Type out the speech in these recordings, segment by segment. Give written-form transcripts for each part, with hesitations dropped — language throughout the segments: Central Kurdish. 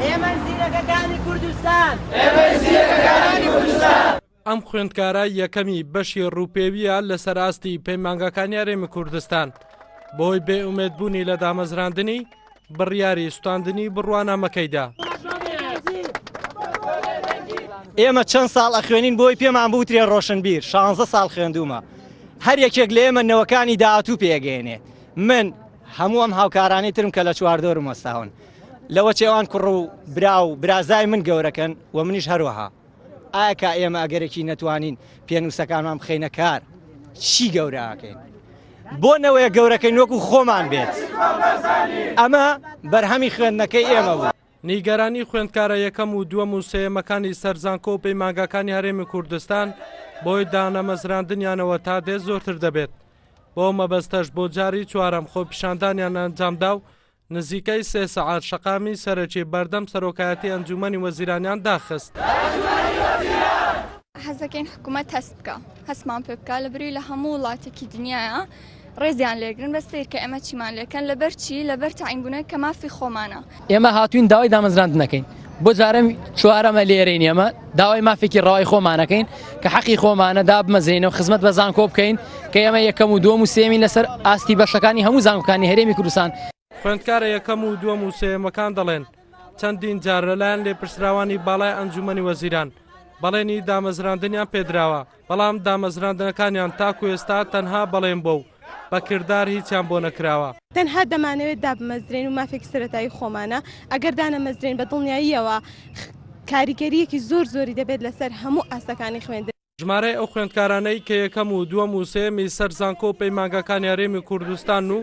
ئێمە زیرەکەکانی کوردستان. ئەم خوێندکارە یەکەمی بەشی ڕووپێویە لەسەر ئاستی پەیمانگەکانی هەرێمی کوردستان بۆی بێئومێدبوونی لە دامەزراندنی بڕیاری سوتاندنی بڕوانامەکەیدا. ئێمە چەند ساڵ ئەخوێنین بۆی پێمان بوترێ ڕۆشنبیر 16 ساڵ خوێندومە. هەر یەکێک لە ئێمە نەوەکانی داهاتوو پێگەێنێ. من هەموو ئەم هاوکارانی ترم کە لە چواردۆرم وەستاون لەوە چێوان کوڕ و برا و برازای من گەورەکەن و منیش هەروەها. ئایا کا ئێمە ئەگەرێکی نەتوانین پێنووسەکانمان بخەینە کار چی گەورەکەین بۆ نەوەیە گەورەکەین وەکو خۆمان بێت. ئەمە بەرهەمی خوێندنەکەی ئێمە بوو. نیگەرانی خوێندکارە یەکەم و دووەم و سێیەمەکانی سەرزانکۆ و پەیمانگەکانی هەرێمی کوردستان بۆی دانەمەزراندنیانەوە تا دێ زۆرتر دەبێت. بۆ مەبەستەش بۆ جاری چوارەم خۆپیشاندانیان ئەنجامدا و نزیکەی 3 سەعات شەقامی سەرەکی بەردەم سەرۆکایەتی ئەنجومەنی وەزیرانیان داخست. حەزەکەین حکوومەت هەست بکە، هەستمان پێ بکە لەبەری لە هەموو وڵاتێکی دنیاە ڕێزیان لێگرن بەستێر کە ئێمە چیمان لێکەن لەبەر چی لەبەر تاعینبوونەوە کە مافی خۆمانە. ئێمە هاتوین داوای دامەزراندنەکەین بۆ جارم چوارەمە لێرەین ئێمە داوای مافێکی ڕەوای خۆمانەکەین کە حەقی خۆمانە دابمەزێنەوە خزمەت بە زانکۆ بکەین کە ئێمە یەکەم و دووەم و سێمین لەسەر ئاستی بەشەکانی هەموو زانکۆکانی هەرێمی کوردستان. خوێندکارە یەکەم و دووەم و سێیەمەکان دەڵێن چەندین جار لەلایەن لێپرسراوانی باڵای ئەنجومەنی وەزیران بەڵێنی دامەزراندنیان پێدراوە، بەڵام دامەزراندنەکانیان تاکو ئێستا تەنها بەڵێن بۆ و بەکردار هیچیان بۆ نەکراوە. تەنها دەمانەوێت دابمەزرێن و مافێکی سەرەتایی خۆمانە ئەگەر دانەمەزرێن بە دڵنیاییەوە کاریگەریەکی زۆری دەبێت لەسەر هەموو ئاستەکانی خوێندن. ژمارەی ئەو خوێندکارانەی کە یەکەم و دووەم و سێمی سەرزانکۆ و پەیمانگەکانی هەرێمی کوردستان و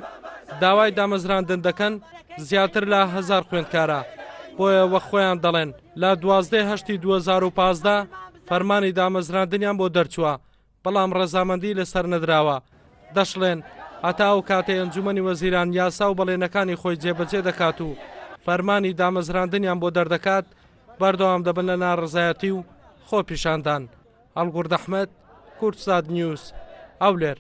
داوای دامەزراندن دەکەن زیاتر لە 1000 خوێندکارە. بۆیە وە خۆیان دەڵێن لە 12/8/2015 فەرمانی دامەزراندنیان بۆ دەرچووە، بەڵام ڕەزامەندی لەسەر نەدراوە. دەشڵێن هەتا ئەو کاتێ ئەنجومەنی وەزیران یاسا و بەڵێنەکانی خۆی جێبەجێ دەکات و فەرمانی دامەزراندنیان بۆ دەردەکات بەردەوام دەبن لە ناڕزایەتی و خۆپیشاندان. ئەڵگورد ئەحمەد، کورتساد نیوز، ئەولێر.